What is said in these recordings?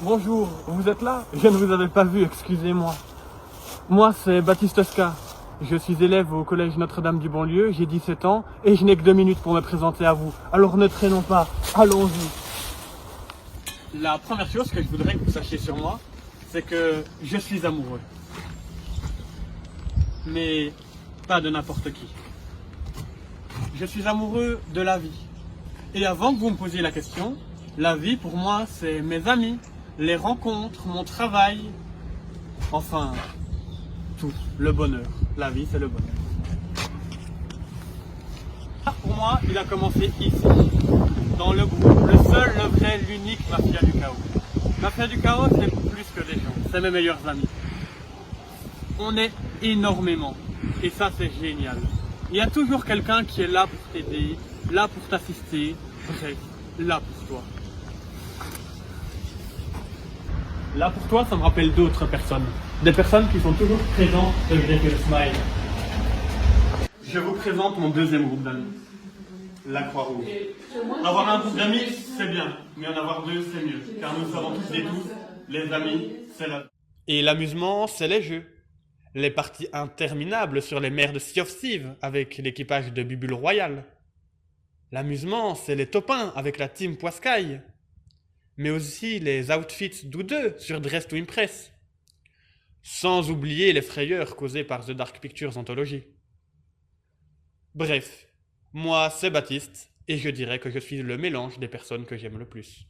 Bonjour, vous êtes là? Je ne vous avais pas vu, excusez-moi. Moi, c'est Baptiste Oscar. Je suis élève au collège Notre-Dame du Bonlieu, j'ai 17 ans et je n'ai que 2 minutes pour me présenter à vous. Alors ne traînons pas, allons-y. La première chose que je voudrais que vous sachiez sur moi, c'est que je suis amoureux. Mais pas de n'importe qui. Je suis amoureux de la vie. Et avant que vous me posiez la question, la vie pour moi, c'est mes amis, les rencontres, mon travail, enfin, tout, le bonheur. La vie, c'est le bonheur. Pour moi, il a commencé ici, dans le groupe, le seul, le vrai, l'unique Mafia du Chaos. Mafia du Chaos, c'est plus que des gens, c'est mes meilleurs amis. On est énormément, et ça c'est génial. Il y a toujours quelqu'un qui est là pour t'aider, là pour t'assister, bref, là pour toi. Là pour toi, ça me rappelle d'autres personnes. Des personnes qui sont toujours présentes malgré que je smile. Je vous présente mon deuxième groupe d'amis. La Croix-Rouge. Avoir un groupe d'amis, c'est bien, mais en avoir deux, c'est mieux. Car nous savons tous et tous, les amis, c'est la... Et l'amusement, c'est les jeux. Les parties interminables sur les mers de Sea of Thieves avec l'équipage de Bubule Royal. L'amusement, c'est les topins avec la team Poiscaille. Mais aussi les outfits doudeux sur Dress to Impress. Sans oublier les frayeurs causées par The Dark Pictures Anthology. Bref, moi c'est Baptiste, et je dirais que je suis le mélange des personnes que j'aime le plus.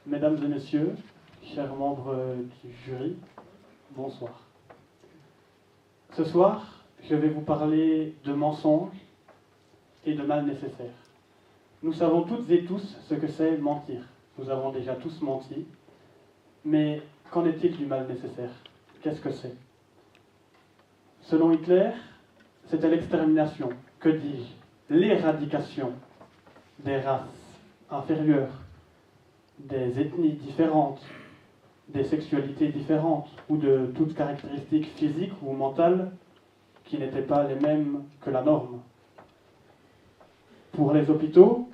Mesdames et messieurs, chers membres du jury, bonsoir. Ce soir, je vais vous parler de mensonges et de mal nécessaire. Nous savons toutes et tous ce que c'est mentir. Nous avons déjà tous menti. Mais qu'en est-il du mal nécessaire? Qu'est-ce que c'est? Selon Hitler, c'était l'extermination, que dis-je, l'éradication des races inférieures, des ethnies différentes, des sexualités différentes ou de toutes caractéristiques physiques ou mentales qui n'étaient pas les mêmes que la norme. Pour les hôpitaux,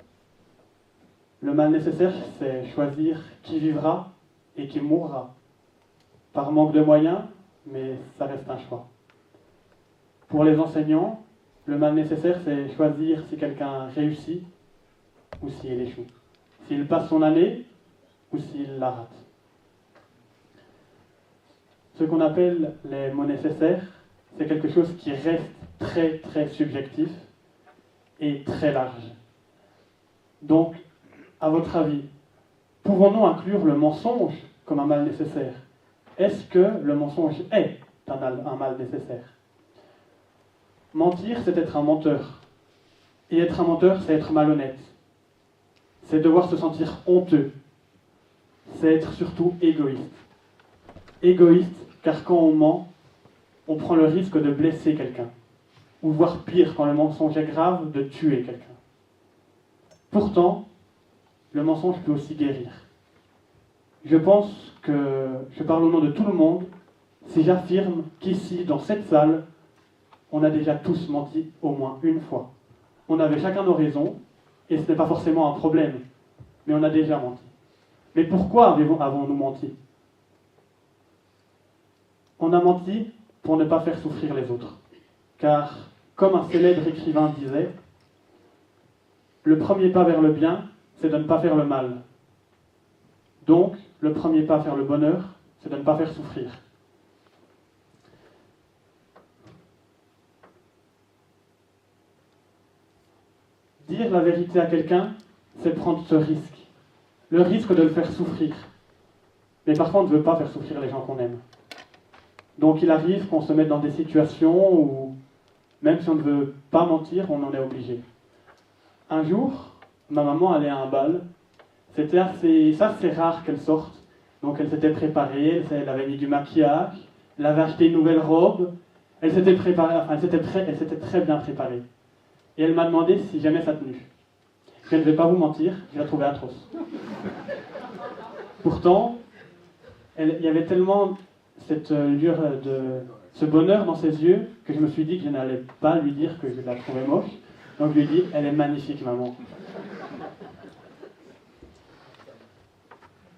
le mal nécessaire, c'est choisir qui vivra et qui mourra. Par manque de moyens, mais ça reste un choix. Pour les enseignants, le mal nécessaire, c'est choisir si quelqu'un réussit ou s'il échoue. S'il passe son année ou s'il la rate. Ce qu'on appelle les mots nécessaires, c'est quelque chose qui reste très très subjectif et très large. Donc, à votre avis, pouvons-nous inclure le mensonge comme un mal nécessaire? Est-ce que le mensonge est un mal nécessaire? Mentir, c'est être un menteur. Et être un menteur, c'est être malhonnête. C'est devoir se sentir honteux. C'est être surtout égoïste. Égoïste, car quand on ment, on prend le risque de blesser quelqu'un. Ou voire pire, quand le mensonge est grave, de tuer quelqu'un. Pourtant, le mensonge peut aussi guérir. Je pense que je parle au nom de tout le monde si j'affirme qu'ici, dans cette salle, on a déjà tous menti au moins une fois. On avait chacun nos raisons, et ce n'est pas forcément un problème, mais on a déjà menti. Mais pourquoi avons-nous menti? On a menti pour ne pas faire souffrir les autres. Car, comme un célèbre écrivain disait, le premier pas vers le bien, c'est de ne pas faire le mal. Donc, le premier pas vers le bonheur, c'est de ne pas faire souffrir. Dire la vérité à quelqu'un, c'est prendre ce risque. Le risque de le faire souffrir. Mais parfois, on ne veut pas faire souffrir les gens qu'on aime. Donc il arrive qu'on se mette dans des situations où, même si on ne veut pas mentir, on en est obligé. Un jour, ma maman allait à un bal. C'était assez rare qu'elle sorte. Donc elle s'était préparée, elle avait mis du maquillage, elle avait acheté une nouvelle robe, elle s'était préparée, enfin elle s'était très bien préparée. Et elle m'a demandé si j'aimais sa tenue. Je ne vais pas vous mentir, je la trouvais atroce. Pourtant, il y avait tellement cette lueur ce bonheur dans ses yeux que je me suis dit que je n'allais pas lui dire que je la trouvais moche. Donc je lui ai dit, elle est magnifique, maman.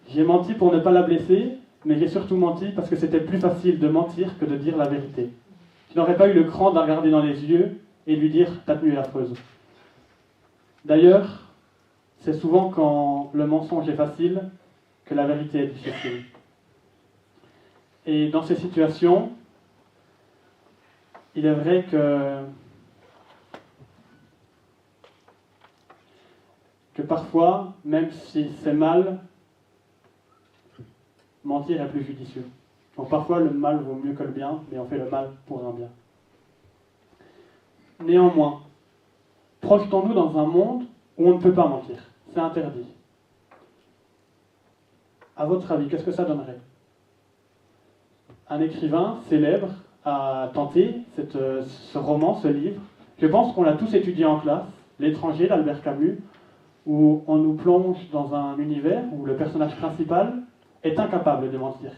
J'ai menti pour ne pas la blesser, mais j'ai surtout menti parce que c'était plus facile de mentir que de dire la vérité. Je n'aurais pas eu le cran de la regarder dans les yeux et de lui dire « ta tenue est affreuse ». D'ailleurs, c'est souvent quand le mensonge est facile que la vérité est difficile. Et dans ces situations, il est vrai que parfois, même si c'est mal, mentir est plus judicieux. Donc parfois, le mal vaut mieux que le bien, mais on fait le mal pour un bien. Néanmoins, projetons-nous dans un monde où on ne peut pas mentir. C'est interdit. À votre avis, qu'est-ce que ça donnerait? Un écrivain célèbre a tenté ce roman, ce livre. Je pense qu'on l'a tous étudié en classe, L'étranger d'Albert Camus, où on nous plonge dans un univers où le personnage principal est incapable de mentir.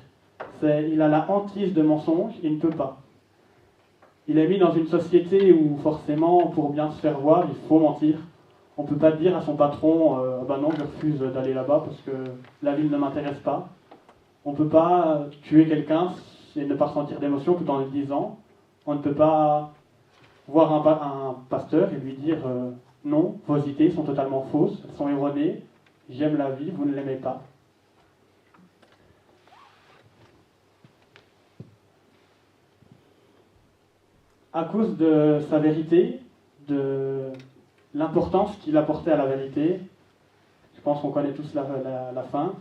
Il a la hantise de mensonge, il ne peut pas. Il est mis dans une société où forcément, pour bien se faire voir, il faut mentir. On ne peut pas dire à son patron « bah non, je refuse d'aller là-bas parce que la ville ne m'intéresse pas ». On ne peut pas tuer quelqu'un et ne pas ressentir d'émotion tout en le disant. On ne peut pas voir un pasteur et lui dire non, vos idées sont totalement fausses, elles sont erronées, j'aime la vie, vous ne l'aimez pas. À cause de sa vérité, de l'importance qu'il apportait à la vérité, je pense qu'on connaît tous la fin,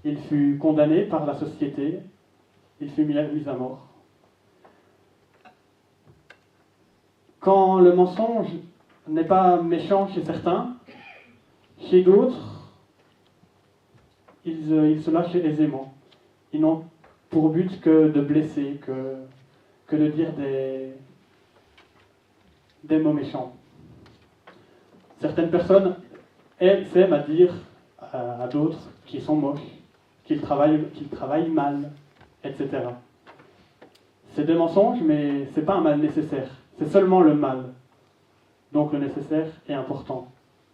il fut condamné par la société, il fut mis à mort. Quand le mensonge n'est pas méchant chez certains, chez d'autres, ils se lâchent aisément. Ils n'ont pour but que de blesser, que de dire des mots méchants. Certaines personnes s'aiment à dire à d'autres qu'ils sont moches, qu'ils travaillent mal, etc. C'est des mensonges, mais ce n'est pas un mal nécessaire. C'est seulement le mal. Donc le nécessaire est important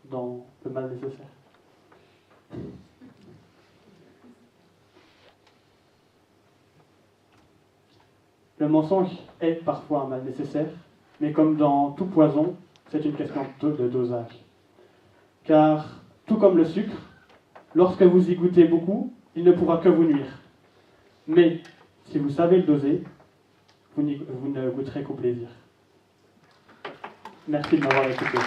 dans le mal nécessaire. Le mensonge est parfois un mal nécessaire, mais comme dans tout poison, c'est une question de dosage. Car, tout comme le sucre, lorsque vous y goûtez beaucoup, il ne pourra que vous nuire. Mais, si vous savez le doser, vous ne goûterez qu'au plaisir. Merci de m'avoir écouté.